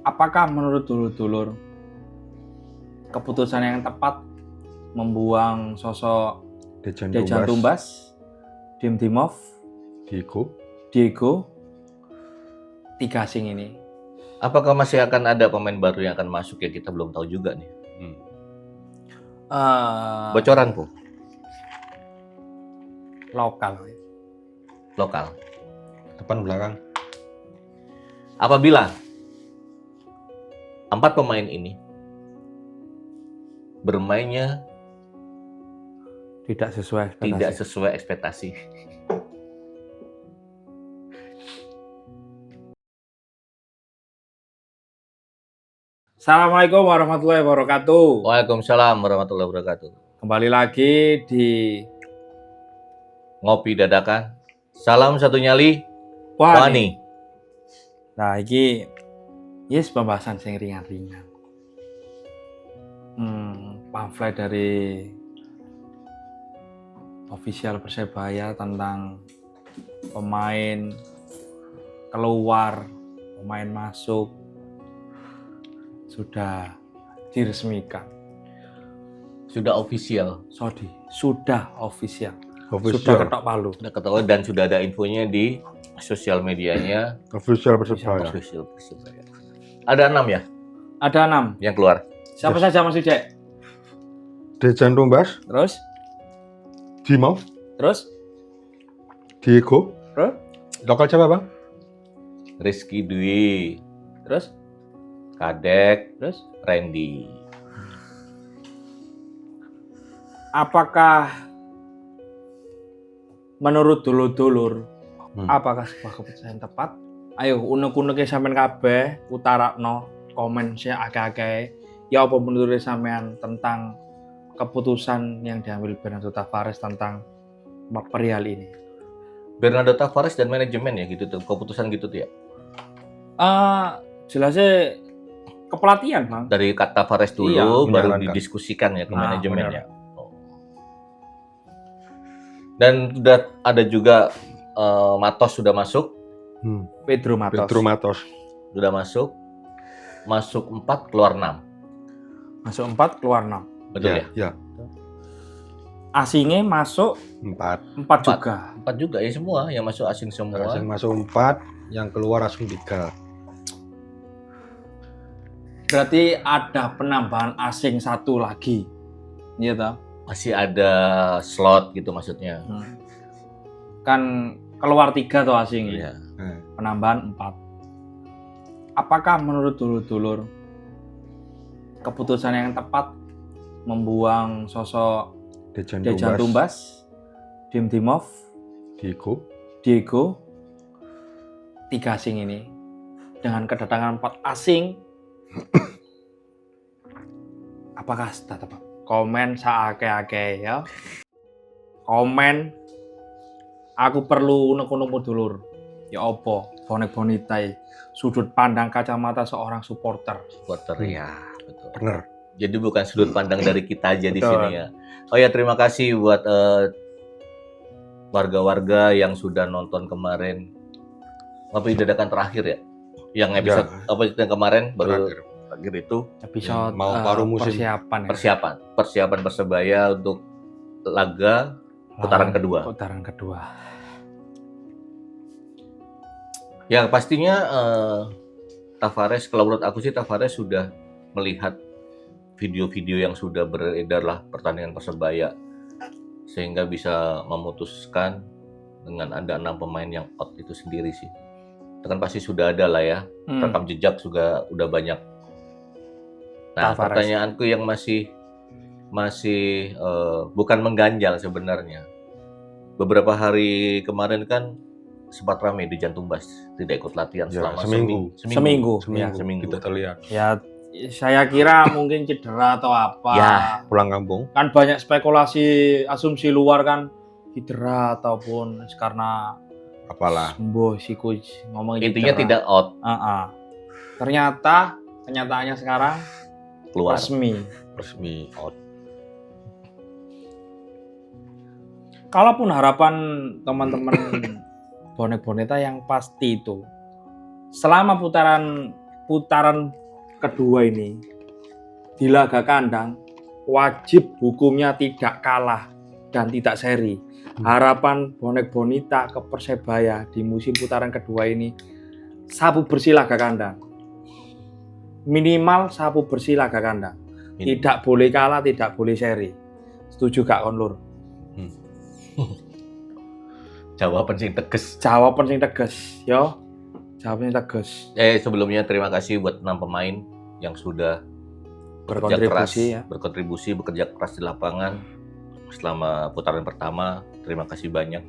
Apakah menurut dulur-dulur keputusan yang tepat membuang sosok Dejan Tumbas, Dim Dimov, Diego, tiga asing ini? Apakah masih akan ada pemain baru yang akan masuk ya, kita belum tahu juga nih. Bocoran Po. Lokal. Depan belakang. Apabila 4 pemain ini bermainnya Tidak sesuai ekspektasi. Assalamualaikum warahmatullahi wabarakatuh. Waalaikumsalam warahmatullahi wabarakatuh. Kembali lagi di Ngopi Dadakan. Salam satu nyali. Wani. Nah, ini yes pembahasan yang ringan-ringan. Pamflet dari official Persebaya tentang pemain keluar, pemain masuk sudah diresmikan. Sudah official. Sudah official. Sudah ketok palu. Sudah ketahuan dan sudah ada infonya di sosial medianya. Official Persebaya. Ada 6 ya? Ada 6 yang keluar. Siapa saja Mas Ujek? Dejan Tumbas, Terus? Dimov, Terus? Diego. Terus? Lokal siapa Bang? Rizky Dwi. Terus? Kadek. Terus? Randy. Apakah menurut dulur-dulur apakah sebuah keputusan yang tepat? Ayo unek-uneke sampean kabeh utarakno komen saya akeh-akeh. Ya apa menurut sampean tentang keputusan yang diambil Bernardo Tavares tentang perihal ini? Bernardo Tavares dan manajemen ya gitu tuh, keputusan gitu tuh ya. Jelasnya kepelatihan, Bang. Dari kata Tavares dulu Iya, baru didiskusikan ya ke manajemen ya. Dan sudah ada juga Matos sudah masuk. Pedro Matos sudah masuk. Masuk 4 keluar 6. Masuk 4 keluar 6. Betul ya? Asingnya masuk 4 juga. 4 juga ya semua yang masuk asing semua. Asing masuk 4, yang keluar langsung 3. Berarti ada penambahan asing 1 lagi. Iya toh? Masih ada slot gitu maksudnya. Kan keluar 3 tuh asing. Iya. Penambahan 4. Apakah menurut dulur-dulur keputusan yang tepat membuang sosok Dejan Tumbas, Dim Dimov, Diego, 3 asing ini dengan kedatangan 4 asing? Apakah sudah tepat? Komen saake-ake ya. Komen. Aku perlu unek-unek dulur. Ya opo, bonek-bonitai. Sudut pandang kacamata seorang supporter Ya, betul. Bener. Jadi bukan sudut pandang dari kita aja di sini ya. Oh ya, terima kasih buat warga-warga yang sudah nonton kemarin. Ngopi Dadakan terakhir ya. Yang episode yang kemarin baru terakhir itu episode paruh musim persiapan Persebaya untuk laga putaran kedua. Ya pastinya Tavares, kalau menurut aku sih Tavares sudah melihat video-video yang sudah beredar lah pertandingan Persebaya sehingga bisa memutuskan dengan ada 6 pemain yang out itu sendiri sih. Itu kan pasti sudah ada lah ya, rekam jejak juga udah banyak. Nah, Tavares. Pertanyaanku yang masih bukan mengganjal sebenarnya. Beberapa hari kemarin kan sempat ramai Dejan Tumbas tidak ikut latihan selama seminggu. Kita terlihat. Ya, saya kira mungkin cedera atau apa. Ya, pulang kampung. Kan banyak spekulasi, asumsi luar kan cedera ataupun karena apalah. Sembuh si coach ngomong intinya cedera. Tidak out. Ternyata kenyataannya sekarang keluar resmi out. Kalaupun harapan teman-teman bonek boneta yang pasti itu selama putaran putaran kedua ini di laga kandang wajib hukumnya tidak kalah dan tidak seri. Harapan bonek bonita ke Persebaya di musim putaran kedua ini sapu bersih laga kandang. Minimal sapu bersih laga kandang. Tidak boleh kalah, tidak boleh seri. Setuju gak kon Lur? Jawaban sing tegas. Jawaban sing tegas, yo. Jawaban sing tegas. Sebelumnya terima kasih buat 6 pemain yang sudah berkontribusi, bekerja keras di lapangan selama putaran pertama. Terima kasih banyak.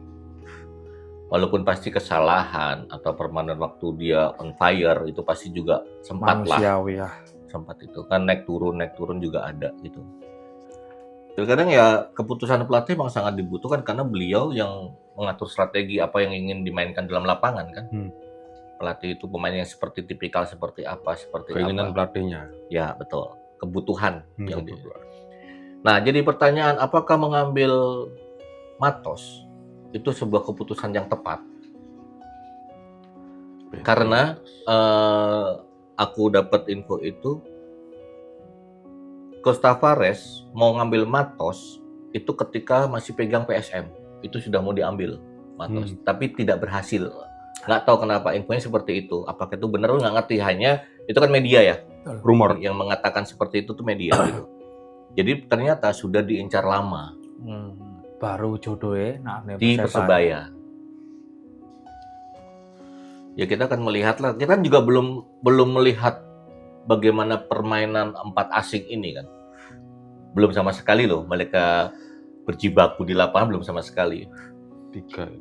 Walaupun pasti kesalahan atau permainan waktu dia on fire itu pasti juga sempat manusiawi lah. Sempat itu kan naik turun juga ada gitu. Terkadang ya keputusan pelatih memang sangat dibutuhkan karena beliau yang mengatur strategi apa yang ingin dimainkan dalam lapangan kan. Pelatih itu pemain yang seperti tipikal seperti apa, keinginan pelatihnya. Ya betul. Kebutuhan yang Nah, jadi pertanyaan apakah mengambil Matos itu sebuah keputusan yang tepat? Karena aku dapat info itu Coach Tavares mau ngambil Matos itu ketika masih pegang PSM. Itu sudah mau diambil Matos, tapi tidak berhasil. Nggak tahu kenapa infonya seperti itu. Apakah itu benar? Nggak ngerti. Hanya itu kan media ya. Rumor yang mengatakan seperti itu tuh media gitu. Jadi ternyata sudah diincar lama. Baru jodohnya di Persebaya. Ya kita akan melihat lah. Kita juga belum melihat bagaimana permainan 4 asing ini kan. Belum sama sekali loh. Mereka berjibaku di lapangan belum sama sekali.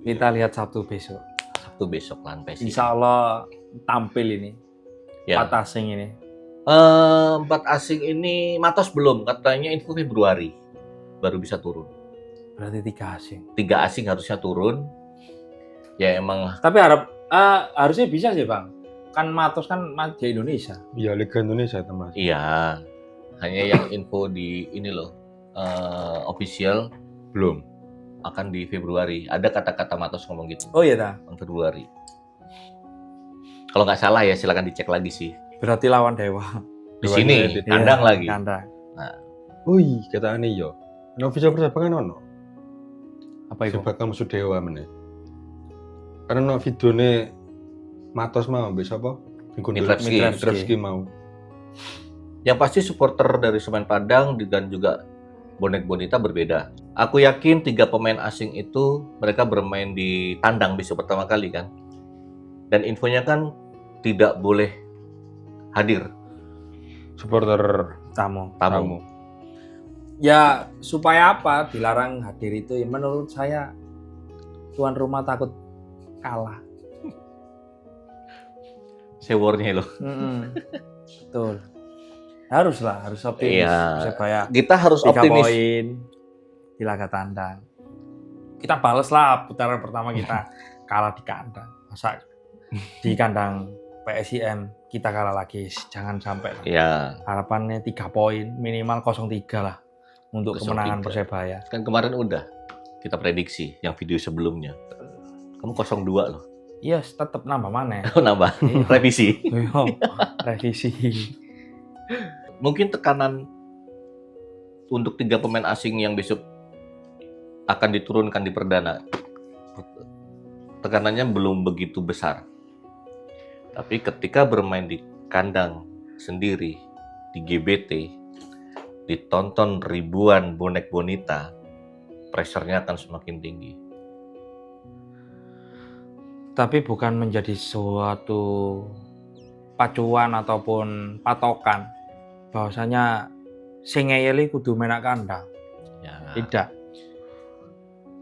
Kita lihat Sabtu besok lawan PSIS. Insya Allah tampil ini. Ya. 4 asing ini. 4 asing ini Matos belum, katanya info Februari baru bisa turun. Berarti 3 asing. 3 asing harusnya turun. Ya emang. Tapi harusnya bisa sih Bang. Kan Matos kan di Indonesia. Iya, Liga Indonesia teman. Iya. Hanya yang info di ini loh official belum. Akan di Februari. Ada kata-kata Matos ngomong gitu. Oh iya dah. Februari. Kalau nggak salah ya silakan dicek lagi sih. Berarti lawan Dewa. Di sini kandang lagi. Kandang. Nah. Wih, kata ini yo. Ono official Persebaya kan ono. Apa itu? Bakal musuh Dewa meneh. Karena ono videone Matos mau besok apa? Mitrevski mau. Yang pasti supporter dari Semen Padang dan juga bonek bonita berbeda. Aku yakin 3 pemain asing itu mereka bermain di tandang besok pertama kali kan. Dan infonya kan tidak boleh hadir Supporter tamu. Ya supaya apa dilarang hadir itu? Ya, menurut saya tuan rumah takut kalah. Sewornya loh. Betul. Harus optimis. Iya. Supaya Kita harus 3 optimis. poin di laga tandang. Kita balas lah putaran pertama kita kalah di kandang. Masa di kandang PSIM kita kalah lagi, jangan sampai lah. Ya. Harapannya 3 poin, minimal 0-3 lah untuk 0-3. kemenangan Persebaya. Kan kemarin udah kita prediksi yang video sebelumnya. Kamu 0-2 loh. Iya, tetap nambah mana? Nambah. Revisi. Revisi. Mungkin tekanan untuk 3 pemain asing yang besok akan diturunkan di perdana. Tekanannya belum begitu besar. Tapi ketika bermain di kandang sendiri, di GBT, ditonton ribuan bonek bonita, pressure-nya akan semakin tinggi. Tapi bukan menjadi suatu pacuan ataupun patokan bahwasanya sing ngeyeli kudu menak kandang. Ya. Tidak.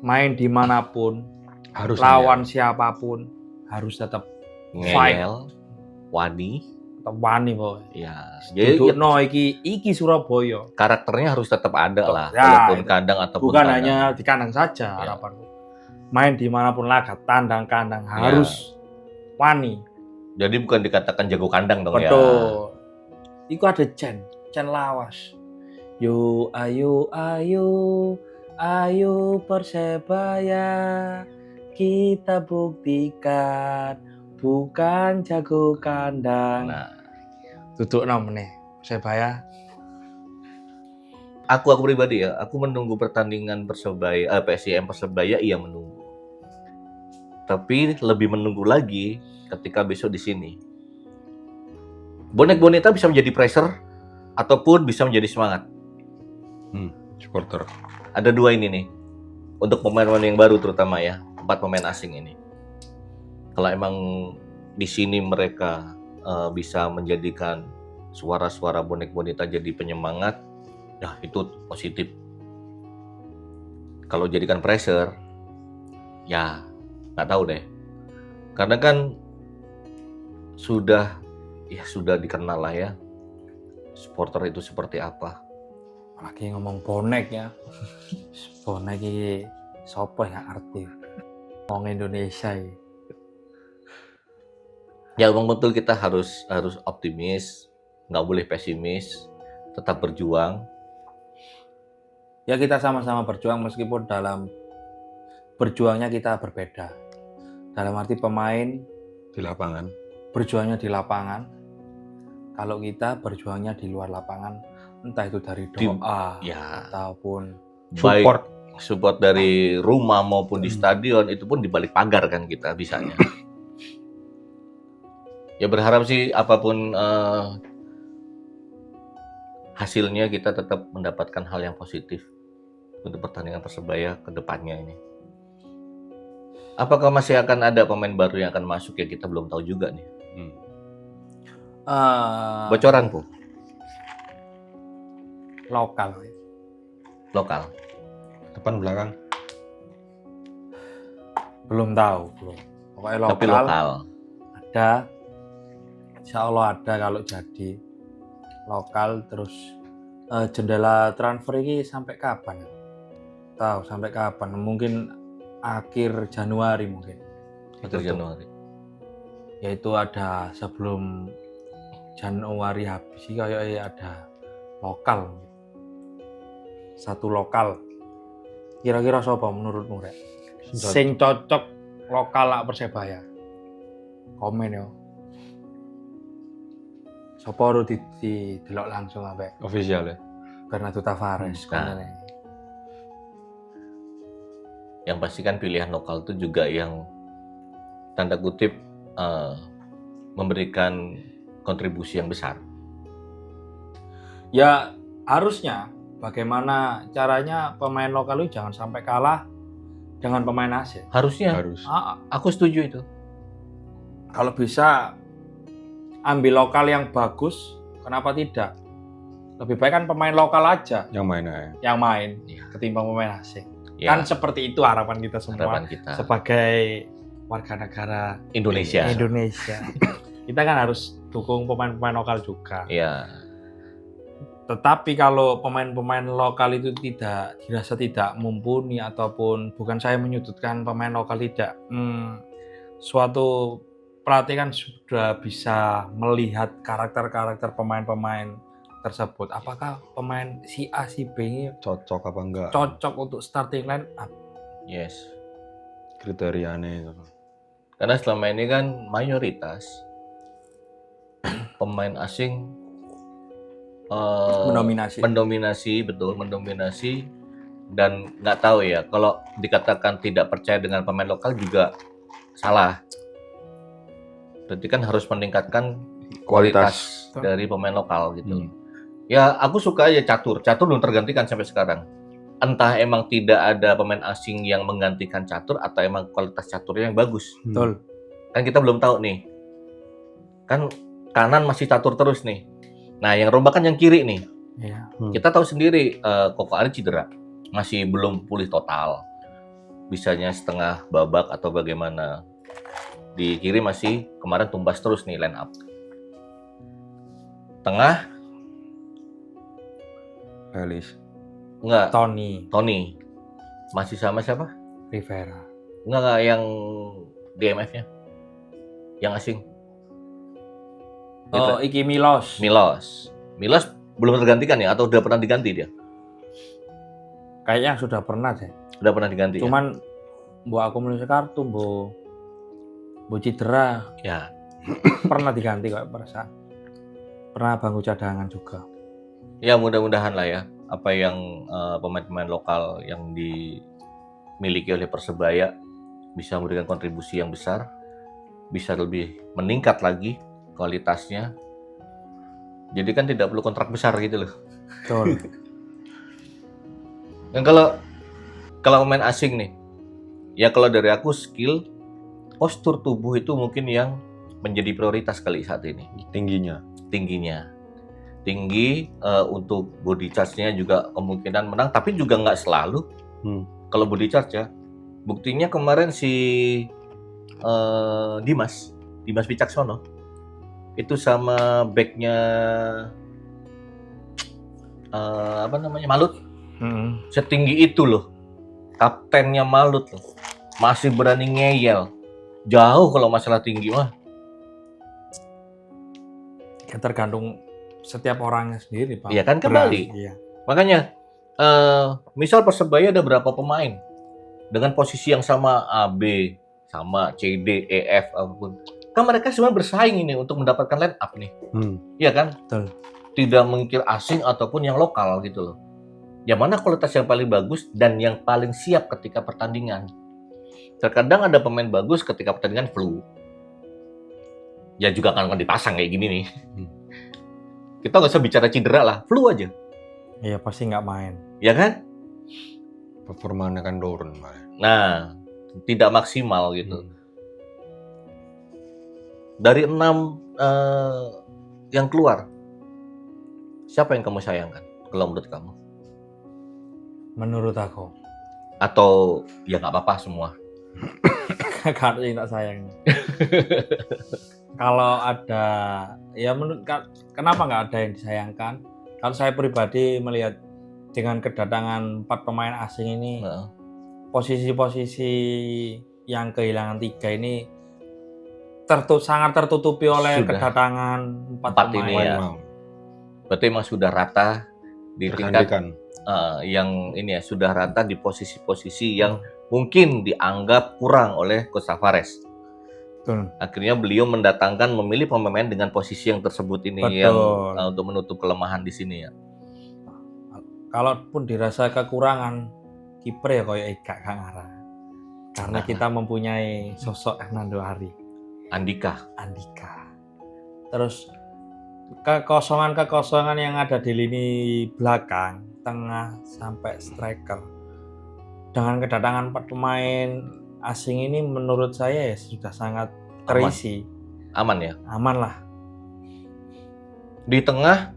Main dimanapun, harus lawan siapapun harus tetap ngeyel, wani, kok. Ya. Jadi iki Surabaya. Karakternya harus tetap ada lah, Ya, walaupun kandang ataupun bukan kandang. hanya di kandang saja harapanku. Main dimanapun laga, tandang-kandang harus wani. Jadi bukan dikatakan jago kandang dong ya. Betul. Iku ada Cen lawas. Yo ayo Persebaya, kita buktikan bukan jago kandang. Nah, Duduk meneh Persebaya. Aku pribadi ya, aku menunggu pertandingan PSIM Persebaya iya menunggu. Tapi lebih menunggu lagi ketika besok di sini. Bonek bonita bisa menjadi pressure ataupun bisa menjadi semangat. Supporter. Ada dua ini nih. Untuk pemain-pemain yang baru terutama ya, 4 pemain asing ini. Kalau emang di sini mereka bisa menjadikan suara-suara bonek bonita jadi penyemangat, ya itu positif. Kalau jadikan pressure, ya nggak tahu deh. Karena kan sudah dikenal lah ya, supporter itu seperti apa. Apalagi ngomong bonek ya. Bonek iki sapa yang arti? Ngomong Indonesia iki. Ya memang betul kita harus optimis, nggak boleh pesimis, tetap berjuang. Ya kita sama-sama berjuang meskipun dalam berjuangnya kita berbeda. Dalam arti pemain Di lapangan. berjuangnya di lapangan. Kalau kita berjuangnya di luar lapangan, entah itu dari doa Ya, ataupun support dari rumah maupun di stadion, itu pun di balik pagar kan kita bisanya. Ya berharap sih apapun hasilnya kita tetap mendapatkan hal yang positif untuk pertandingan Persebaya ke depannya ini. Apakah masih akan ada pemain baru yang akan masuk ya kita belum tahu juga nih. Bocoran Bu, lokal. lokal. Depan belakang. Belum tahu, belum. Pokoknya Tapi lokal. ada. Insya Allah ada kalau jadi lokal. Terus jendela transfer ini sampai kapan? Tahu sampai kapan? Mungkin akhir Januari mungkin. Akhir Januari. Yaitu ada sebelum Januari habis sih kayaknya ada lokal. Satu lokal. Kira-kira siapa menurutmu, Rek? Sing cocok lokal lah Persebaya. Komen yo. Sopo harus didelok langsung ambek Official ya. Bernardo Tavares. Yang pasti kan pilihan lokal itu juga yang tanda kutip memberikan kontribusi yang besar. Ya harusnya bagaimana caranya pemain lokal itu jangan sampai kalah dengan pemain asing. Harusnya. Harus. Aku setuju itu. Kalau bisa ambil lokal yang bagus, kenapa tidak? Lebih baik kan pemain lokal aja Yang main aja. yang main Ya. ketimbang pemain asing. Ya, Kan seperti itu harapan kita semua harapan kita. sebagai warga negara Indonesia. Kita kan harus dukung pemain-pemain lokal juga. Iya. Tetapi kalau pemain-pemain lokal itu dirasa tidak mumpuni ataupun bukan saya menyudutkan pemain lokal tidak, suatu pelatih kan sudah bisa melihat karakter-karakter pemain-pemain tersebut. Apakah pemain si A, si B ini Cocok apa enggak? cocok untuk starting line up? Yes. Kriterianya itu. Karena selama ini kan mayoritas pemain asing mendominasi dan nggak tahu ya kalau dikatakan tidak percaya dengan pemain lokal juga salah. Berarti kan harus meningkatkan kualitas dari pemain lokal gitu. Ya aku suka aja catur belum tergantikan sampai sekarang. Entah emang tidak ada pemain asing yang menggantikan catur atau emang kualitas caturnya yang bagus. Betul. Kan kita belum tahu nih. Kan kanan masih catur terus nih. Nah, yang rombak kan yang kiri nih. Iya. Kita tahu sendiri Koko Ari cedera. Masih belum pulih total. Bisanya setengah babak atau bagaimana. Di kiri masih kemarin tumbas terus nih line up. Tengah Felis. enggak, Tony masih sama siapa? Rivera. Enggak yang DMF-nya. Yang asing. Oh, iki Milos. Milos belum tergantikan ya atau udah pernah diganti dia? Kayaknya sudah pernah deh. Udah pernah diganti. Cuman mbok akumulasi kartu, mbok cedera ya. pernah diganti kok perasaan. pernah bangku cadangan juga. Ya mudah-mudahan lah ya apa yang pemain-pemain lokal yang dimiliki oleh Persebaya bisa memberikan kontribusi yang besar, bisa lebih meningkat lagi kualitasnya. Jadi kan tidak perlu kontrak besar gitu loh. Betul. Dan kalau pemain asing nih, ya kalau dari aku skill, postur tubuh itu mungkin yang menjadi prioritas kali saat ini. Tingginya. Tinggi untuk body charge-nya juga kemungkinan menang, tapi juga nggak selalu. Kalau body charge ya, buktinya kemarin si Dimas Wicaksono itu sama backnya Malut, setinggi itu loh, kaptennya Malut loh, masih berani ngeyel, jauh kalau masalah tinggi mah. Ya, tergantung setiap orangnya sendiri, Pak. Iya kan kembali. Iya. Makanya, misal Persebaya ada berapa pemain dengan posisi yang sama A, B, sama C, D, E, F, apapun. Kan mereka semua bersaing ini untuk mendapatkan line up nih. Iya kan? Betul. Tidak mengikir asing ataupun yang lokal gitu loh. Yang mana kualitas yang paling bagus dan yang paling siap ketika pertandingan. Terkadang ada pemain bagus ketika pertandingan flu. Ya juga kan dipasang kayak gini nih. Kita nggak usah bicara cedera lah, flu aja. Iya, pasti nggak main. Ya kan? Performanya kan turun. Nah, tidak maksimal gitu. Dari 6 yang keluar, siapa yang kamu sayangkan kalau menurut kamu? Menurut aku. Atau ya nggak apa-apa semua? Karena yang tak sayang. Kalau ada, ya kenapa nggak ada yang disayangkan? Kalau saya pribadi melihat dengan kedatangan 4 pemain asing ini, posisi-posisi yang kehilangan 3 ini sangat tertutupi oleh kedatangan 4 pemain ini ya. Berarti memang sudah rata di tingkat yang ini ya, sudah rata di posisi-posisi yang mungkin dianggap kurang oleh Coach Tavares. Betul. Akhirnya beliau memilih pemain dengan posisi yang tersebut ini. Betul. Yang untuk menutup kelemahan di sini ya. Kalaupun dirasa kekurangan kiper ya kayak Eka Kangara. Karena kita mempunyai sosok Hernando Ari. Andika. Terus kekosongan yang ada di lini belakang, tengah sampai striker. Dengan kedatangan 4 pemain asing ini menurut saya ya sudah sangat terisi. Aman ya? Aman lah. Di tengah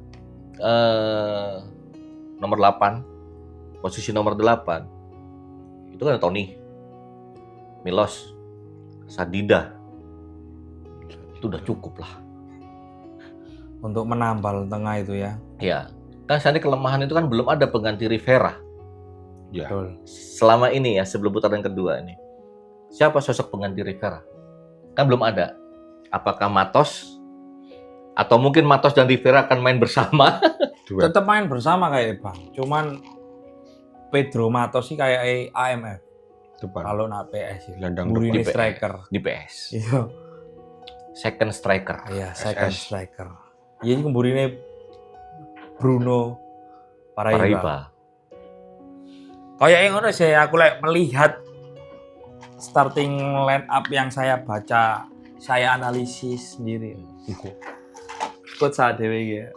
nomor 8, posisi nomor 8 itu kan ada Tony, Milos, Sadida. Itu udah cukup lah untuk menambal tengah itu ya. Ya, kan saat ini kelemahan itu kan belum ada pengganti Rivera. Ya. Betul. Selama ini ya, sebelum putaran kedua ini, siapa sosok pengganti Rivera? Kan belum ada. Apakah Matos? Atau mungkin Matos dan Rivera akan main bersama? Tetap main bersama kayak Bang. Cuman Pedro Matos sih kayak AMF. Kalau nak PS itu. Ini striker di PS. Iya. Second striker. Iya, second striker. Iya, ini Bruno Paraiba. Kayak yang ngono sih aku melihat starting line up yang saya baca, saya analisis sendiri. Coach Sadewe ya.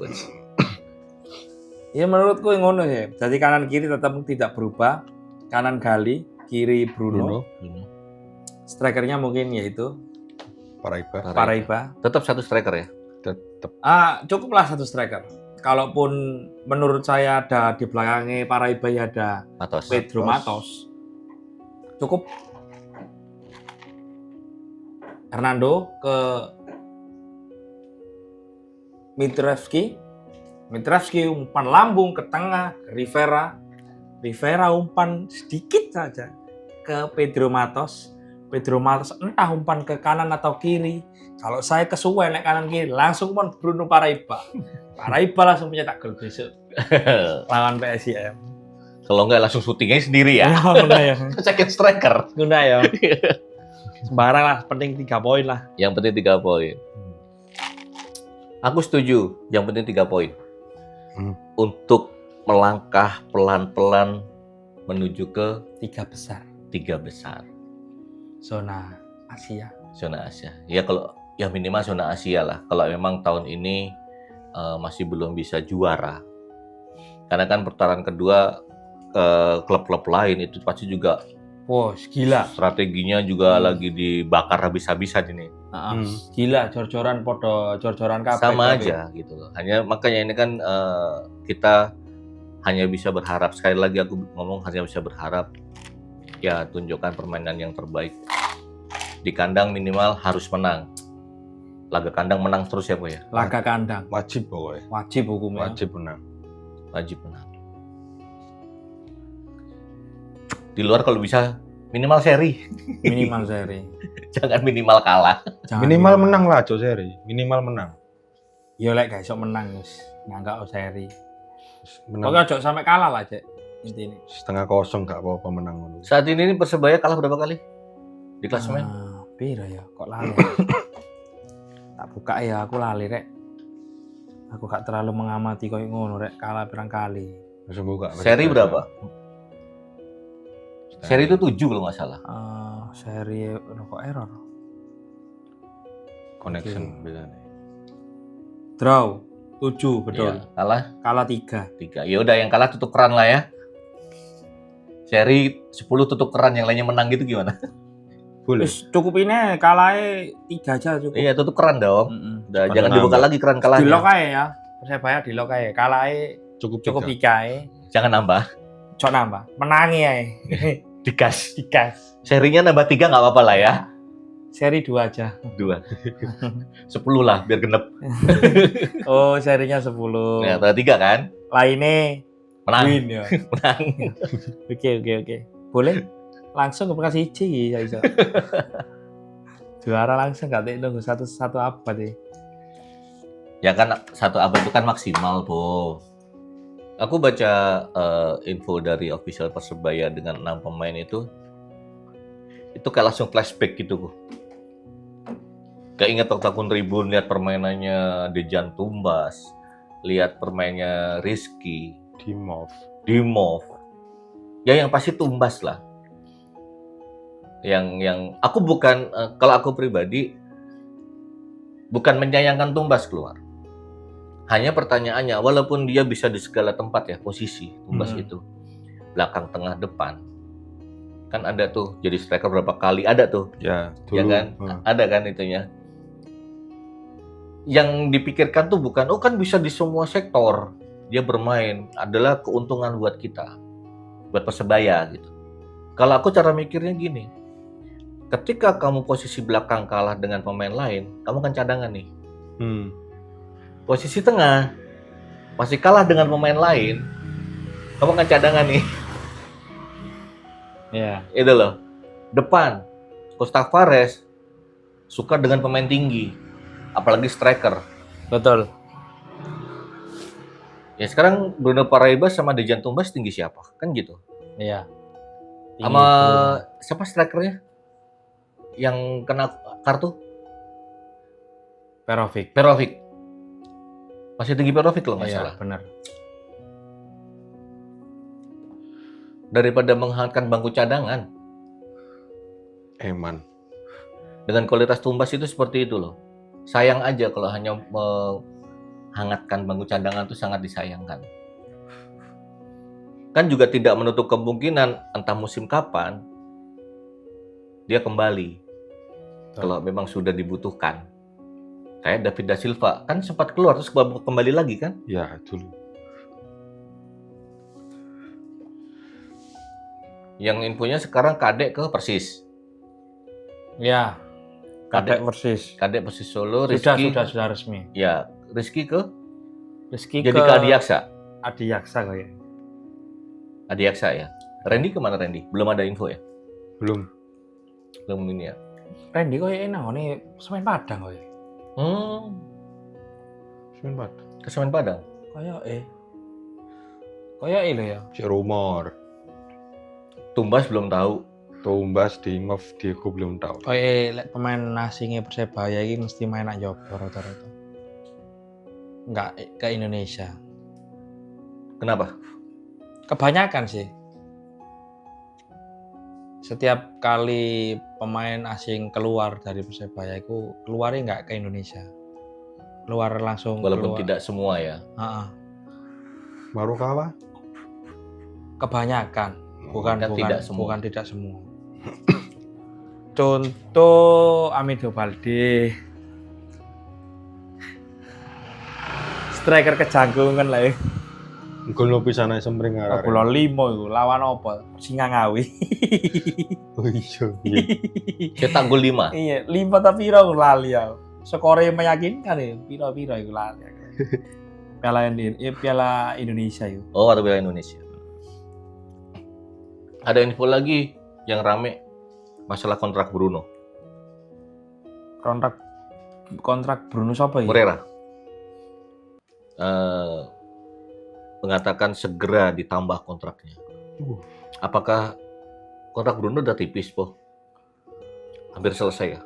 Ya menurutku yang ngono ya. Jadi kanan kiri tetap tidak berubah. Kanan Gali, kiri Bruno. Strikernya mungkin yaitu Paraiba. Tetap satu striker ya? Tetap. Cukuplah satu striker. Kalaupun menurut saya ada di belakangnya Paraiba ya ada Pedro Matos. Cukup. Hernando ke Mitrevski umpan lambung ke tengah ke Rivera umpan sedikit saja ke Pedro Matos entah umpan ke kanan atau kiri. Kalau saya kesuwen naik kanan kiri langsung umpan Bruno Paraiba langsung mencetak gol besok lawan PSIM. Kalau enggak langsung syutingnya sendiri ya. Ya. Second striker. Guna ya. Sembarang lah, penting 3 poin lah. Yang penting 3 poin. Aku setuju. Yang penting 3 poin. Untuk melangkah pelan-pelan menuju ke 3 besar. 3 besar. Zona Asia. Zona Asia. Ya kalau ya minimal zona Asia lah. Kalau memang tahun ini masih belum bisa juara. Karena kan putaran kedua klub-klub lain itu pasti juga Wah, gila. strateginya juga lagi dibakar habis-habisan ini. Gila, jor-joran kabeh. Sama aja gitu loh. Hanya makanya ini kan kita hanya bisa berharap, sekali lagi aku ngomong hanya bisa berharap ya tunjukkan permainan yang terbaik. Di kandang minimal harus menang. Laga kandang menang terus ya, Bu ya. Laga kandang Wajib pokoknya. wajib hukumnya. Wajib menang. Wajib menang. Di luar kalau bisa minimal seri. Minimal seri. Jangan minimal kalah. Jangan Minimal menang lah Jo seri. Minimal menang. Ya lek gak iso menang wis. Nggak seri. Menang. Pokoknya ojo sampai kalah lah, Cek. Intinya. 0-0 gak apa-apa menang dulu. Saat ini Persebaya kalah berapa kali di klasemen? Piro ya? Kok lali? Tak buka ya, aku lali rek. Aku gak terlalu mengamati koyo ngono rek, kalah pirang kali. Langsung buka. Seri berapa? Seri itu 7 kalau nggak salah. Seri kok error. Connection Oke. bedanya. Draw 7 betul. Iya, kalah Kalah 3. 3. Ya udah yang kalah tutup keran lah ya. Seri 10 tutup keran, yang lainnya menang gitu gimana? Boleh. Wis cukup ini kalahnya 3 aja cukup. Iya, tutup keran dong. Udah, Cepat jangan menambah. dibuka lagi keran Di lock kalahnya. ae ya. Persebaya di lock ae. Kalahnya cukup 3 ae. Jangan nambah. Cok nambah. Menangi ae. Digas. Digas. Serinya nambah 3 nggak apa-apa lah ya. Seri 2 aja. 2. 10 lah biar genep. Oh, serinya 10. Nah, 3 kan? Lainnya Menang. win ya. Menang. Oke. Boleh langsung ke Bekasi ya iso. Juara langsung gak nunggu satu abad ya. Ya kan 1 abad itu kan maksimal, Bu. Aku baca info dari official Persebaya dengan 6 pemain itu kayak langsung flashback gitu, Bu. Kayak ingat waktu aku Tribun lihat permainannya Dejan Tumbas, lihat permainnya Rizky, Dimov. Ya yang pasti Tumbas lah. Yang aku bukan kalau aku pribadi bukan menyayangkan Tumbas keluar. Hanya pertanyaannya, walaupun dia bisa di segala tempat ya posisi Tumbas itu, belakang, tengah, depan, kan ada tuh jadi striker berapa kali ada tuh, Ya, dulu. ya kan, ada kan itunya. Yang dipikirkan tuh bukan, oh kan bisa di semua sektor dia bermain, adalah keuntungan buat kita, buat Persebaya gitu. Kalau aku cara mikirnya gini, ketika kamu posisi belakang kalah dengan pemain lain, kamu kan cadangan nih. Posisi tengah masih kalah dengan pemain lain, kamu kan cadangan nih. Iya. Itu loh. Depan, Coach Tavares suka dengan pemain tinggi, apalagi striker. Betul. Ya sekarang Bruno Paraibas sama Dejan Tumbas tinggi siapa? Kan gitu. Iya. Sama siapa strikernya? Yang kena kartu? Perovic. Masih tinggi Perovic loh, nggak Iya, salah. benar. Daripada menghangatkan bangku cadangan. Eman. Dengan kualitas Tumbas itu seperti itu loh. Sayang aja kalau hanya menghangatkan bangku cadangan itu sangat disayangkan. Kan juga tidak menutup kemungkinan entah musim kapan dia kembali. Kalau memang sudah dibutuhkan. Kayak David Da Silva kan sempat keluar terus kembali lagi kan? Ya, dulu. Yang infonya sekarang Kadek ke Persis. Iya. Kadek Persis. Kadek Persis Solo, Rizky. Sudah resmi. Ya, Rizky ke Rizky jadi ke Adiaksa. Adiaksa kayaknya. Adiaksa ya. Randy kemana Randy? Belum ada info ya? Belum. Belum ini ya. Randy kok enak nih Semen Padang kok ya. Sempat. Ke Semen Padang. Kayak lho ya. Si rumor. Tumbas belum tahu. Tumbas di Mov Diego belum tahu. Kayak lek pemain asingnya Persebaya ini mesti main nak Jopo rata-rata. nggak ke Indonesia. Kenapa? Kebanyakan sih. Setiap kali pemain asing keluar dari Persebaya itu keluarnya nggak ke Indonesia. Keluar langsung Walaupun keluar. tidak semua ya. Marukawa? Kebanyakan, bukan tidak semua. bukan tidak semua. Contoh Amido Balde, striker kejangkungan lah ya. Gol pisan ae sempring arek. Bola 5 iku lawan apa? Singangawi. Oh iya. Cetak gol 5. Iya, 5 ta piro lali ya. Skore meyakinkan ya, piro-piro iku lali. Piala Indonesia itu. Oh, atau Piala Indonesia. Ada info lagi yang rame masalah kontrak Bruno. Kontrak Bruno siapa ya? Moreira. Mengatakan segera ditambah kontraknya. Apakah kontrak Bruno udah tipis, Po? Hampir selesai ya?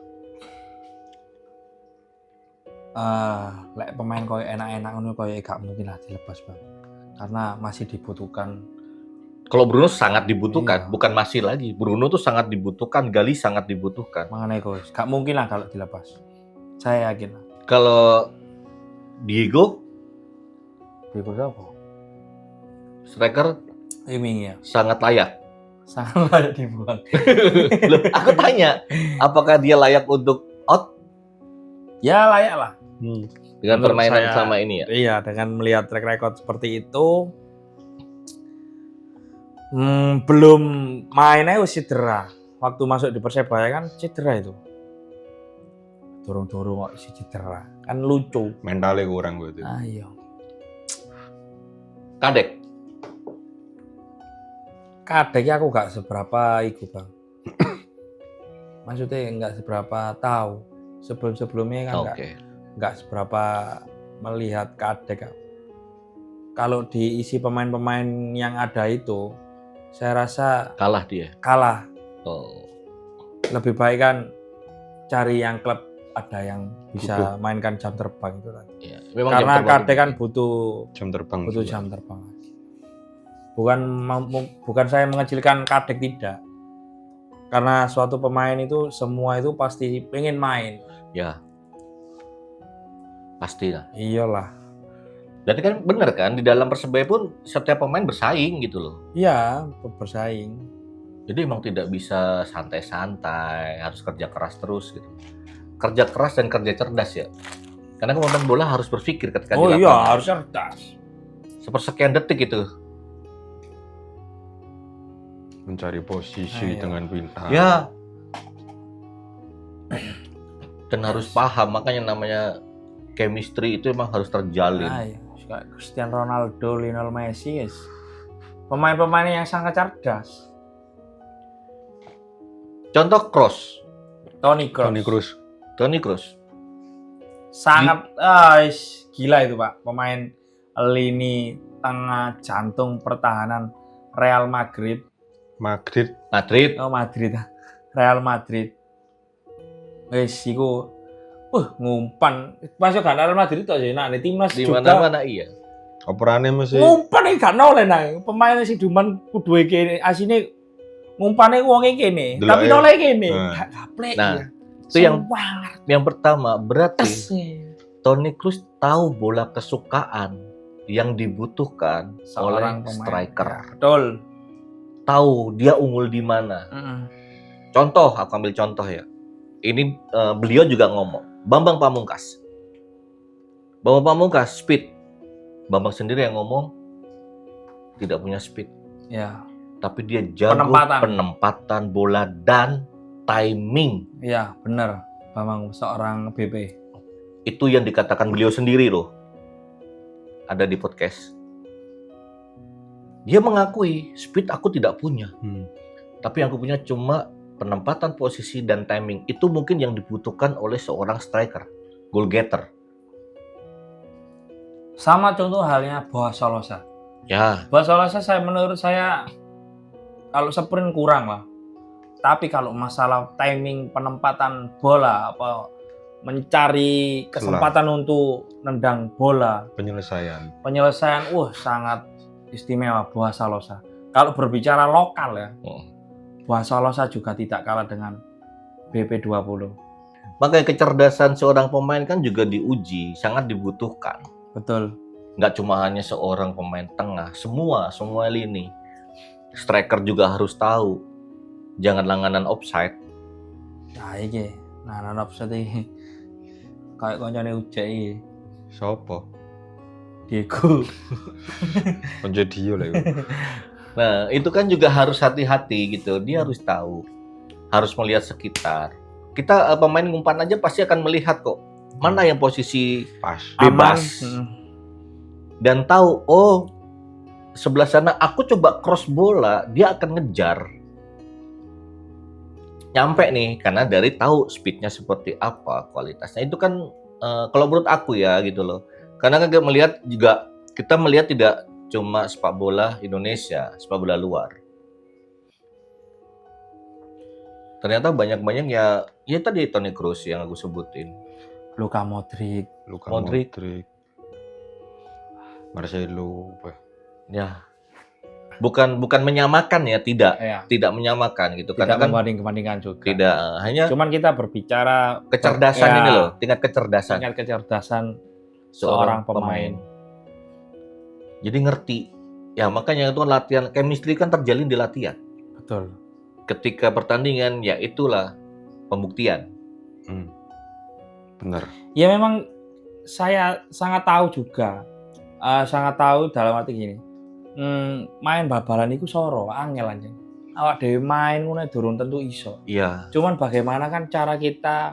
Lek pemain koyo enak-enak ngono koyo gak mungkin lah dilepas, Bang. Karena masih dibutuhkan. Kalau Bruno sangat dibutuhkan, Iya. bukan masih lagi. Bruno tuh sangat dibutuhkan, Gali sangat dibutuhkan. Makanya gak mungkin lah kalau dilepas. Saya yakin lah. Kalau Diego, Apa? striker Iming ya. sangat layak. Sangat layak dibuang. Loh, aku tanya, apakah dia layak untuk out Ya layak lah. dengan Menurut permainan saya, selama ini ya? Iya, dengan melihat track record seperti itu, belum mainnya wis cedera. Waktu masuk di Persebaya kan cedera itu. Dorong-dorong kok isi cedera. Kan lucu. Mentalnya kurang berarti. Ayo. Kadek aku gak seberapa iku, Bang. Maksudnya nggak seberapa tahu. Sebelum-sebelumnya kan nggak seberapa melihat Kadek. Kalau diisi pemain-pemain yang ada itu, saya rasa Kalah dia. kalah. Oh. Lebih baik kan cari yang klub ada yang bisa mainkan jam terbang itu kan. Iya. Memang Karena jam terbang Kadek kan itu. butuh Jam terbang. jam terbang. Bukan saya mengecilkan Kadek, tidak. Karena suatu pemain itu semua itu pasti pengen main. Ya. Pastilah. Iyalah. Berarti kan benar kan di dalam Persebaya pun setiap pemain bersaing gitu loh. Iya, bersaing. Jadi emang tidak bisa santai-santai, harus kerja keras terus gitu. Kerja keras dan kerja cerdas ya. Karena pemain bola harus berpikir ketika di lapangan. Iya, harus cerdas. Sepersekian detik itu. Mencari posisi Iya. dengan pintar. Ya. Dan harus paham, makanya namanya chemistry itu emang harus terjalin. Iya. Kayak Cristiano Ronaldo, Lionel Messi, yes. Pemain-pemain yang sangat cerdas. Contoh Kroos, Toni Kroos. Toni Kroos. Sangat gila itu, Pak. Pemain lini tengah jantung pertahanan Real Madrid. Madrid. Oh, Madrid. Real Madrid. Wes iku ngumpan. Masuk gak Real Madrid itu aja nak timnas di juga. mana-mana iya. Operane mesti Ngumpan iki gak noleh nang. Pemain si Duman kudu kene asine ngumpane wonge kene, Delok tapi ya. noleh kene. Nah. Gak gaplek. Nah, ya. itu Semangat. yang pertama berarti Tes. Toni Kroos tahu bola kesukaan yang dibutuhkan Seorang oleh pemain. striker. Ya, betul. Tahu dia unggul di mana. Contoh, aku ambil contoh ya. Ini beliau juga ngomong. Bambang Pamungkas, speed. Bambang sendiri yang ngomong tidak punya speed. Ya, Tapi dia jago penempatan bola dan timing. ya benar. Bambang seorang BP. Itu yang dikatakan beliau sendiri loh. Ada di podcast. Dia mengakui, speed aku tidak punya. Tapi yang aku punya cuma penempatan posisi dan timing. Itu mungkin yang dibutuhkan oleh seorang striker, goal getter. Sama contoh halnya Boas Solosa. Ya, Boas Solosa menurut saya kalau sprint kurang lah. Tapi kalau masalah timing penempatan bola apa mencari kesempatan untuk nendang bola, Penyelesaian. penyelesaian, sangat istimewa Boa Salosa. Kalau berbicara lokal ya, Boa Salosa juga tidak kalah dengan BP20. Makanya kecerdasan seorang pemain kan juga diuji, sangat dibutuhkan. Betul. Nggak cuma hanya seorang pemain tengah, semua lini. Striker juga harus tahu, jangan langganan offside. Nah iki, nah offside iki. Kayak koncone Ujek iki. Sopo? Diego. Konco Dio lah iku. Nah, itu kan juga harus hati-hati gitu. Dia harus tahu, harus melihat sekitar. Kita pemain umpan aja pasti akan melihat kok mana yang posisi Pas. bebas. Aman. Dan tahu, oh sebelah sana aku coba cross bola, dia akan ngejar. Nyampe nih, karena dari tahu speednya seperti apa, kualitasnya. Itu kan kalau menurut aku ya gitu loh. Karena kan kita melihat tidak cuma sepak bola Indonesia, sepak bola luar. Ternyata banyak-banyak ya tadi Toni Kroos yang aku sebutin. Luka Modric. Luka Modric. Modric. Marcelo. Ya. Bukan menyamakan ya, tidak menyamakan gitu. Tidak Karena kan membanding-bandingkan juga. tidak, hanya Cuman kita berbicara kecerdasan ini loh, tingkat kecerdasan tingkat kecerdasan seorang pemain. Jadi ngerti. Ya makanya itu kan latihan, chemistry kan terjalin di latihan. Betul. Ketika pertandingan ya itulah pembuktian. Bener. Ya memang saya sangat tahu juga. Sangat tahu dalam arti gini. Main bal-balan itu soro, angel aja. Awak dhewe main ngono durung tentu iso. Iya. Cuman bagaimana kan cara kita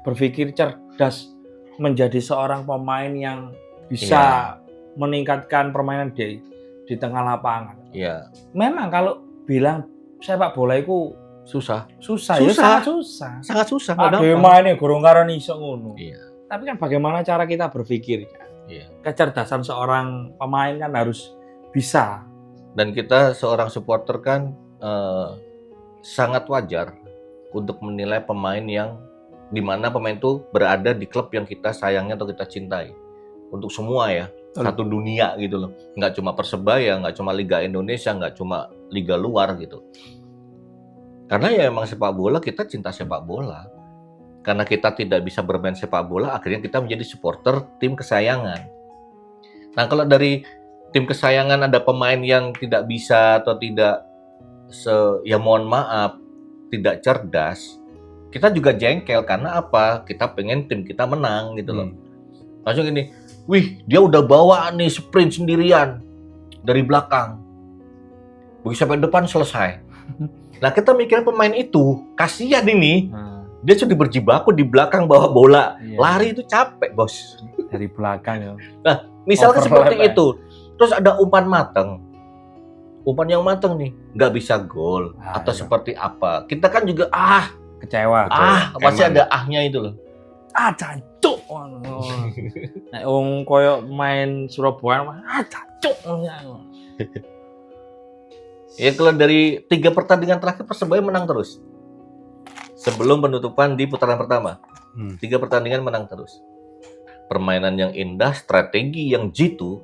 Berpikir cerdas menjadi seorang pemain yang bisa meningkatkan permainan di tengah lapangan. Iya. Memang kalau bilang sepak bola itu Susah. ya sangat susah. Sangat susah. Dhewe maine gorong karo iso ngono. Iya. Tapi kan bagaimana cara kita berpikir? Iya. Kecerdasan seorang pemain kan harus bisa. Dan kita seorang supporter kan sangat wajar untuk menilai pemain yang dimana pemain itu berada di klub yang kita sayangi atau kita cintai. Untuk semua ya, satu dunia gitu loh. Nggak cuma Persebaya, nggak cuma Liga Indonesia, nggak cuma Liga luar gitu. Karena ya emang sepak bola, kita cinta sepak bola. Karena kita tidak bisa bermain sepak bola, akhirnya kita menjadi supporter tim kesayangan. Nah kalau dari tim kesayangan ada pemain yang tidak bisa atau tidak ya mohon maaf, tidak cerdas, kita juga jengkel karena apa? Kita pengen tim kita menang gitu loh. Langsung gini, wih dia udah bawa nih sprint sendirian dari belakang, begitu sampai depan selesai. Nah kita mikirnya pemain itu kasihan ini, dia sudah berjibaku di belakang bawa bola, lari itu capek bos. Dari belakang ya. Nah misalkan seperti itu. Terus ada umpan mateng. Umpan yang mateng nih, nggak bisa gol. Atau seperti apa. Kita kan juga, kecewa. pasti ada ahnya itu loh. Cancuk. Nek wong koyo main Surabaya, cancuk. Ya kalau dari 3 pertandingan terakhir Persebaya menang terus. Sebelum penutupan di putaran pertama. 3 pertandingan menang terus. Permainan yang indah, strategi yang jitu.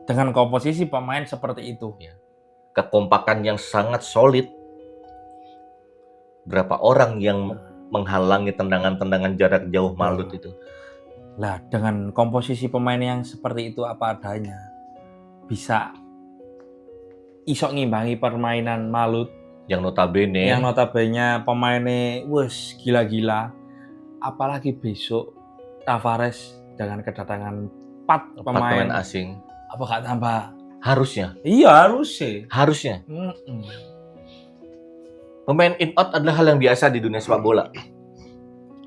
Dengan komposisi pemain seperti itu. Kekompakan yang sangat solid. Berapa orang yang menghalangi tendangan-tendangan jarak jauh Malut itu. Lah, dengan komposisi pemain yang seperti itu apa adanya, bisa iso ngimbangi permainan Malut. Yang notabene pemainnya wes gila-gila. Apalagi besok Tavares dengan kedatangan 4 pemain asing. Apa gak tambah? Harusnya. Iya, harusnya. Pemain in out adalah hal yang biasa di dunia sepak bola.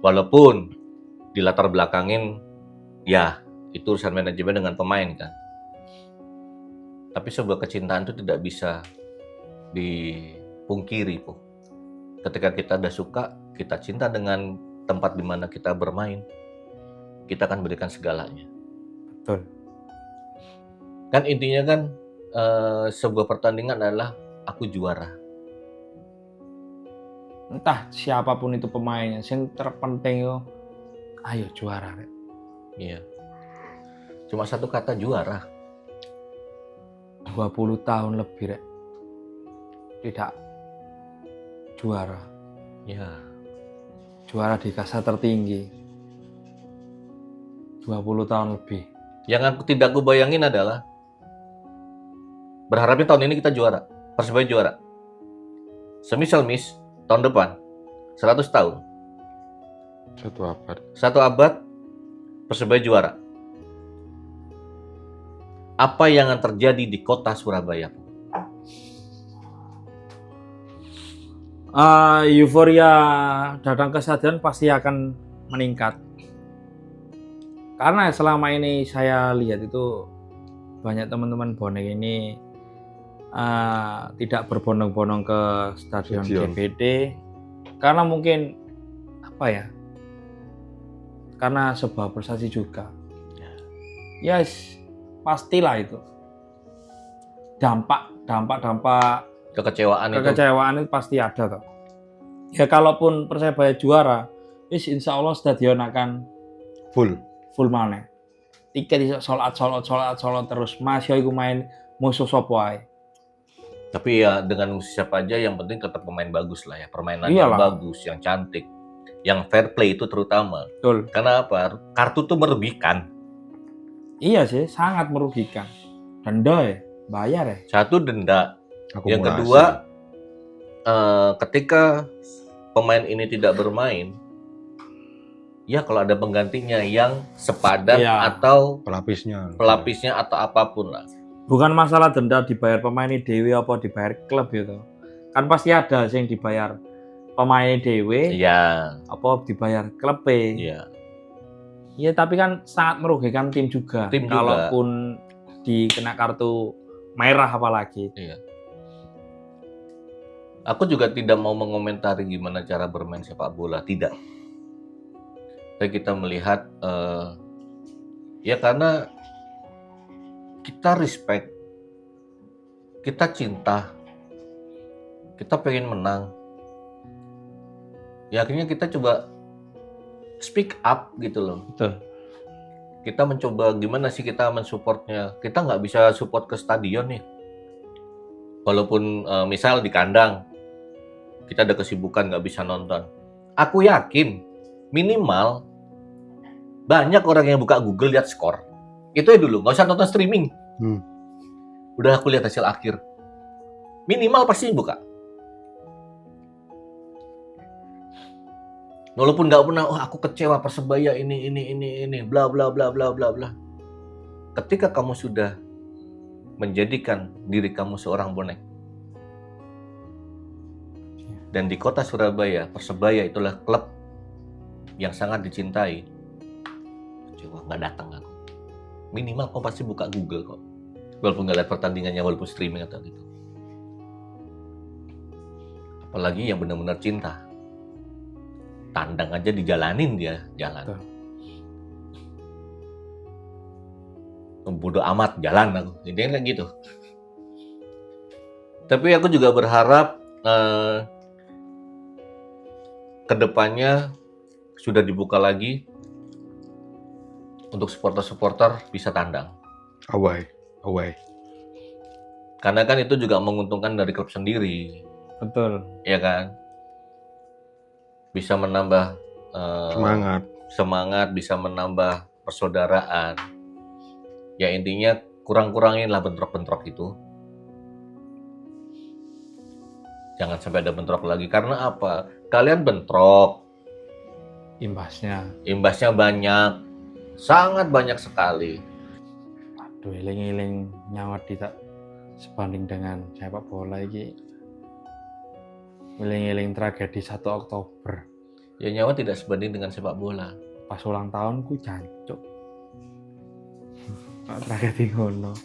Walaupun di latar belakangin, ya itu urusan manajemen dengan pemain kan. Tapi sebuah kecintaan itu tidak bisa dipungkiri, Po. Ketika kita udah suka, kita cinta dengan tempat di mana kita bermain, kita akan berikan segalanya. Betul. Kan intinya kan sebuah pertandingan adalah aku juara. Entah siapapun itu pemainnya, yang terpenting yo Ayo juara, Rek. Iya. Cuma satu kata juara. 20 tahun lebih, Rek. Tidak juara. Ya. Juara di kasta tertinggi. 20 tahun lebih. Yang aku tidak aku bayangin adalah berharapnya tahun ini kita juara. Persebaya juara. Semisal miss tahun depan 100 tahun. 1 abad. 1 abad Persebaya juara. Apa yang akan terjadi di kota Surabaya? Euforia datang ke stadion pasti akan meningkat. Karena selama ini saya lihat itu banyak teman-teman bonek ini tidak berbondong-bondong ke stadion GBD karena mungkin apa ya? Karena sebuah prestasi juga. Yes, pastilah itu. Dampak Kekecewaan itu pasti ada toh. Ya kalaupun Persebaya juara, insya Allah stadion akan full maneh. Tiket iso sold out terus. Mas yo iku main musuh sapa ae. Tapi ya dengan siapa aja yang penting tetap pemain bagus lah ya. Permainan Iyalah. yang bagus, yang cantik, yang fair play itu terutama. Betul. Karena apa? Kartu tuh merugikan. Iya sih, sangat merugikan. Denda ya, bayar ya. Satu denda. Akumulasi. Yang kedua, ketika pemain ini tidak bermain, ya kalau ada penggantinya yang sepadan Iya. atau pelapisnya atau apapun lah. Bukan masalah denda dibayar pemain dewe apa dibayar klub gitu. Kan pasti ada sih yang dibayar pemain dewe, Iya. apa dibayar klub. Iya. Ya tapi kan sangat merugikan tim juga. Tim juga. Kalaupun dikena kartu merah apalagi. Iya. Aku juga tidak mau mengomentari gimana cara bermain sepak bola, tidak. Tapi kita melihat, ya karena kita respect, kita cinta, kita pengen menang. Ya akhirnya kita coba speak up gitu loh. Betul. Kita mencoba gimana sih kita mensupportnya. Kita nggak bisa support ke stadion nih. Walaupun misal di kandang, kita ada kesibukan nggak bisa nonton. Aku yakin minimal banyak orang yang buka Google lihat skor. Itu ya dulu, nggak usah nonton streaming. Udah aku lihat hasil akhir. Minimal pasti buka. Walaupun nggak pernah, aku kecewa Persebaya ini, bla bla bla bla bla bla. Ketika kamu sudah menjadikan diri kamu seorang bonek, dan di kota Surabaya, Persebaya itulah klub yang sangat dicintai. Coba nggak datang aku. Minimal kau pasti buka Google kok. Walaupun nggak lihat pertandingannya, walaupun streaming atau gitu. Apalagi yang benar-benar cinta. Tandang aja dijalanin dia jalan. Bodoh amat jalan aku. Intinya kayak gitu. Tapi aku juga berharap kedepannya sudah dibuka lagi untuk supporter-supporter bisa tandang. Away. Karena kan itu juga menguntungkan dari klub sendiri. Betul. Ya kan? Bisa menambah semangat, bisa menambah persaudaraan. Ya intinya kurang-kuranginlah bentrok-bentrok itu. Jangan sampai ada bentrok lagi. Karena apa? Kalian bentrok. Imbasnya banyak. Sangat banyak sekali. Aduh, eling-eling nyawa tidak sebanding dengan sepak bola ini. Eling-eling tragedi 1 Oktober. Ya nyawa tidak sebanding dengan sepak bola. Pas ulang tahunku jancuk. Tragedi ngono.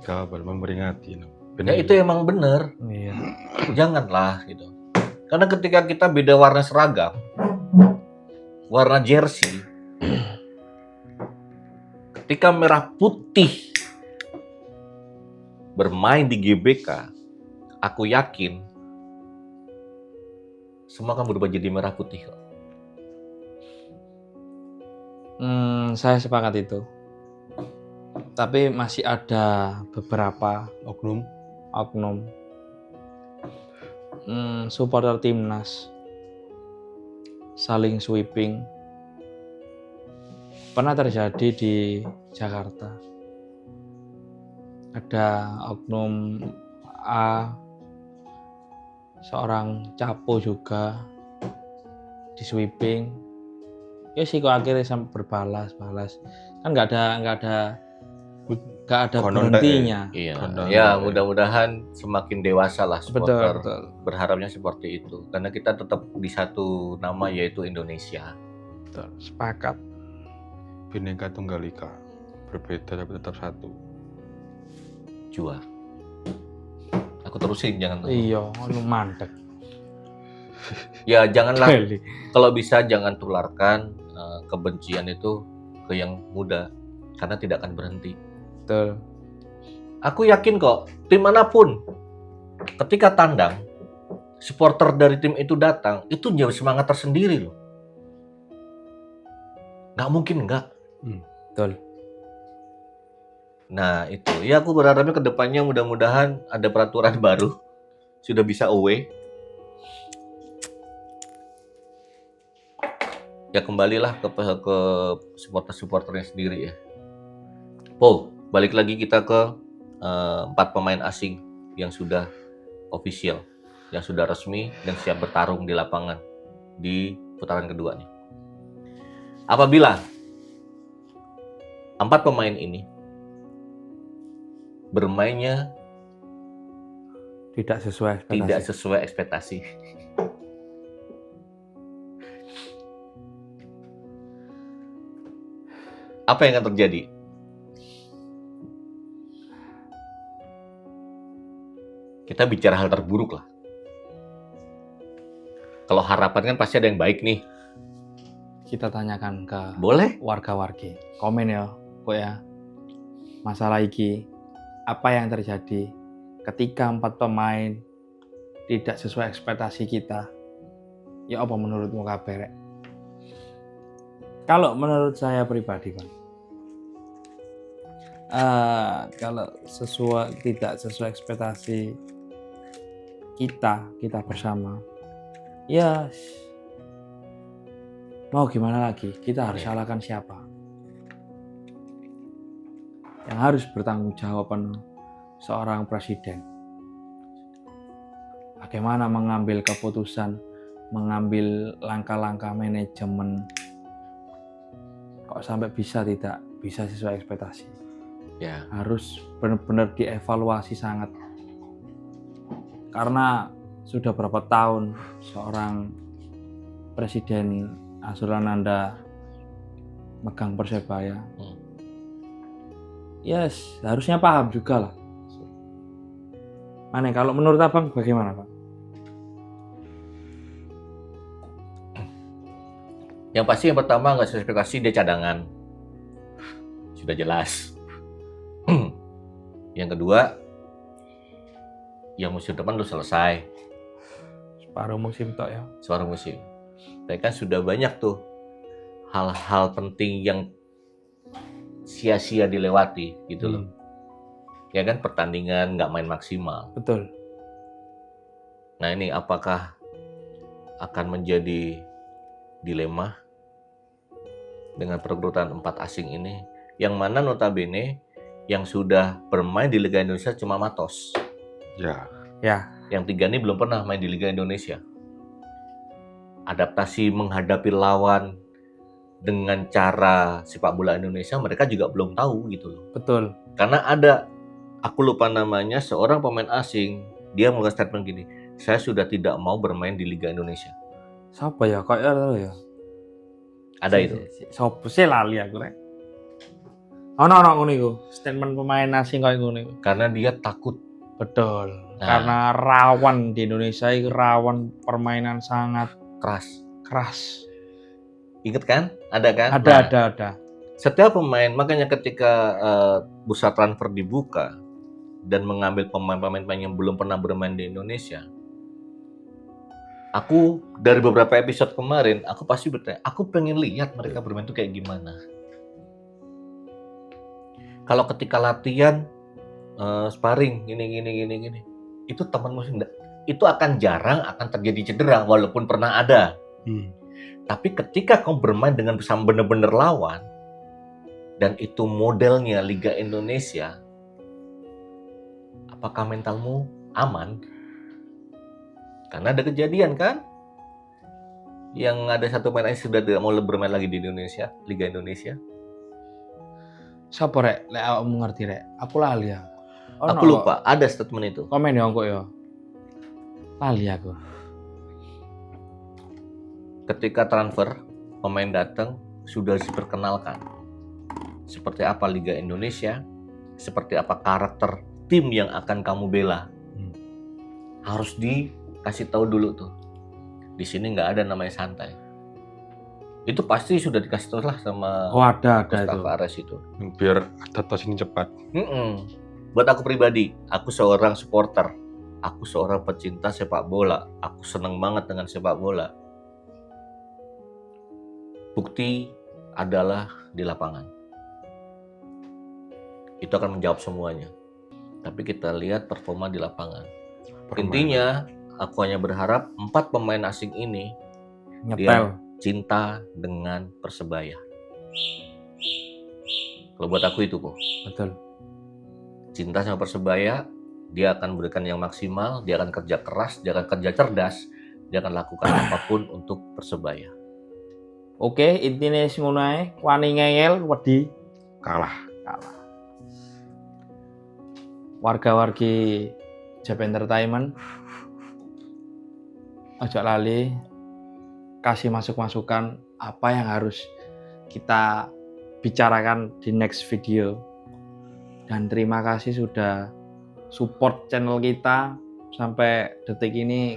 Kabar memperingati. Ya itu emang bener. Iya. Janganlah gitu. Karena ketika kita beda warna seragam, warna jersey, ketika merah putih bermain di GBK, aku yakin semua akan berubah jadi merah putih kok. Saya sepakat itu. Tapi masih ada beberapa Oknum. Supporter timnas saling sweeping. Pernah terjadi di Jakarta. Ada oknum A, seorang capo juga di sweeping. Ya sih kok akhirnya sampai berbalas kan nggak ada Konon berhentinya. Iya. Konon Ya, ya. mudah-mudahan semakin dewasa lah supporter. Betul. Berharapnya seperti itu. Karena kita tetap di satu nama yaitu Indonesia. Betul. Sepakat. Bhinneka Tunggal Ika. Berbeda tapi tetap satu. Jua. Aku terusin jangan. Iya, lu mandek. Ya janganlah. Kali. Kalau bisa jangan tularkan kebencian itu ke yang muda. Karena tidak akan berhenti. Betul. Aku yakin kok, tim manapun ketika tandang, supporter dari tim itu datang, itu jauh semangat tersendiri loh. Nggak mungkin nggak. Betul. Nah itu, ya aku berharapnya ke depannya mudah-mudahan ada peraturan baru, sudah bisa away. Ya kembalilah ke supporter-supporternya sendiri ya. Paul, balik lagi kita ke 4 pemain asing yang sudah official, yang sudah resmi dan siap bertarung di lapangan di putaran kedua nih. Apabila 4 pemain ini bermainnya Tidak sesuai ekspektasi. tidak sesuai ekspektasi, apa yang akan terjadi? Kita bicara hal terburuk lah. Kalau harapan kan pasti ada yang baik nih. Kita tanyakan ke Boleh? warga-wargi. Komen ya, kok ya. Masalah iki, apa yang terjadi ketika 4 pemain tidak sesuai ekspektasi kita? Ya apa menurutmu kabar? Kalau menurut saya pribadi, Bang. Kalau tidak sesuai ekspektasi kita bersama, ya mau gimana lagi? Kita harus salahkan siapa? Yang harus bertanggung jawab penuh seorang presiden. Bagaimana mengambil keputusan, mengambil langkah-langkah manajemen, kok sampai tidak bisa sesuai ekspektasi. Ya. Harus benar-benar dievaluasi sangat. Karena sudah berapa tahun seorang Presiden Azrulananda megang Persebaya. Yes, harusnya paham juga lah. Mana kalau menurut Abang bagaimana, Pak? Yang pasti yang pertama nggak sesuai ekspektasi, dia cadangan. Sudah jelas. Yang kedua, yang musim depan udah selesai. Separuh musim tok ya. Separuh musim. Tapi kan sudah banyak tuh hal-hal penting yang sia-sia dilewati gitu loh. Ya kan, pertandingan nggak main maksimal. Betul. Nah ini apakah akan menjadi dilema dengan perekrutan 4 asing ini, yang mana notabene yang sudah bermain di Liga Indonesia cuma Matos. Ya. Yang 3 ini belum pernah main di Liga Indonesia. Adaptasi menghadapi lawan dengan cara sepak bola Indonesia mereka juga belum tahu gitu loh. Betul. Karena ada, aku lupa namanya, seorang pemain asing, dia mengeluarkan statement gini, saya sudah tidak mau bermain di Liga Indonesia. Siapa ya? Kok ya? Ada itu. Sopo sih lali aku rek. Ono ngono iku. Statement pemain asing koyo ngono iku. Karena dia takut. Betul. Nah. Karena rawan di Indonesia itu rawan permainan sangat keras. Ingat kan? Ada kan? Ada. Setiap pemain, makanya ketika bursa transfer dibuka dan mengambil pemain-pemain yang belum pernah bermain di Indonesia, Aku dari beberapa episode kemarin, aku pasti bertanya, aku pengen lihat mereka bermain tuh kayak gimana. Kalau ketika latihan, sparring, gini, itu temanmu itu akan jarang akan terjadi cedera, walaupun pernah ada. Tapi ketika kamu bermain dengan bersama bener-bener lawan, dan itu modelnya Liga Indonesia, apakah mentalmu aman? Karena ada kejadian kan, yang ada satu pemain yang sudah tidak mau bermain lagi di Indonesia, Liga Indonesia. Siapa rek? Lek awakmu ngerti rek? Aku lali ya. Aku lupa, ada statement itu. Komen ya kok ya. Lali aku. Ketika transfer, pemain datang sudah diperkenalkan. Seperti apa Liga Indonesia, seperti apa karakter tim yang akan kamu bela. Harus dikasih tahu dulu tuh. Di sini nggak ada namanya santai. Itu pasti sudah dikasih tahu lah sama ada itu. Tavares itu. Biar adaptasi ini cepat. Buat aku pribadi, aku seorang supporter. Aku seorang pecinta sepak bola. Aku seneng banget dengan sepak bola. Bukti adalah di lapangan. Itu akan menjawab semuanya. Tapi kita lihat performa di lapangan. Intinya, aku hanya berharap 4 pemain asing ini nyetel cinta dengan Persebaya. Kalau buat aku itu kok. Betul. Cinta sama Persebaya, dia akan berikan yang maksimal, dia akan kerja keras, dia akan kerja cerdas, dia akan lakukan apapun untuk Persebaya. Oke, intinya ngono ae, wani ngeyel wedi Kalah. Warga-wargi Jab Entertainment ojo lali kasih masukan apa yang harus kita bicarakan di next video. Dan terima kasih sudah support channel kita sampai detik ini.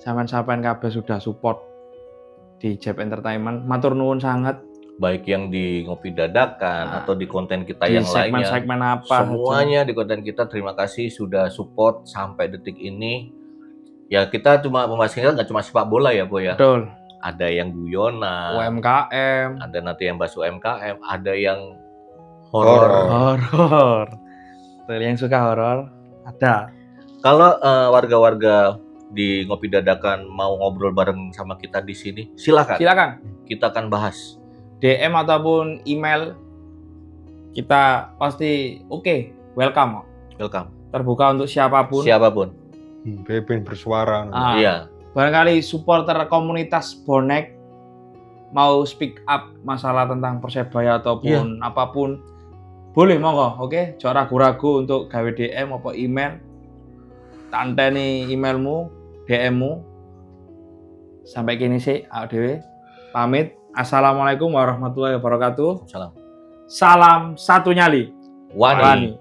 Sampean-sampean kabeh sudah support di Jab Entertainment. Matur nuwun sangat. Baik yang di Ngopi Dadakan atau di konten kita Di yang lainnya. segmen apa Semuanya di konten kita, terima kasih sudah support sampai detik ini. Ya kita cuma membahasnya nggak cuma sepak bola ya, Boy ya. Betul. Ada yang guyonan, UMKM, ada nanti yang bahas UMKM, ada yang horor. Betul, yang suka horor ada. Kalau warga-warga di Ngopi Dadakan mau ngobrol bareng sama kita di sini, silakan. Kita akan bahas. DM ataupun email kita pasti welcome. Terbuka untuk siapapun. Pengen bersuara. Iya. Barangkali supporter komunitas bonek mau speak up masalah tentang Persebaya ataupun apapun, boleh monggo, oke? Jangan ragu-ragu untuk gawe DM atau email. Tanteni emailmu, DM-mu. Sampai kini sih, ADW pamit. Assalamualaikum warahmatullahi wabarakatuh. Salam. Salam satu nyali. Wani.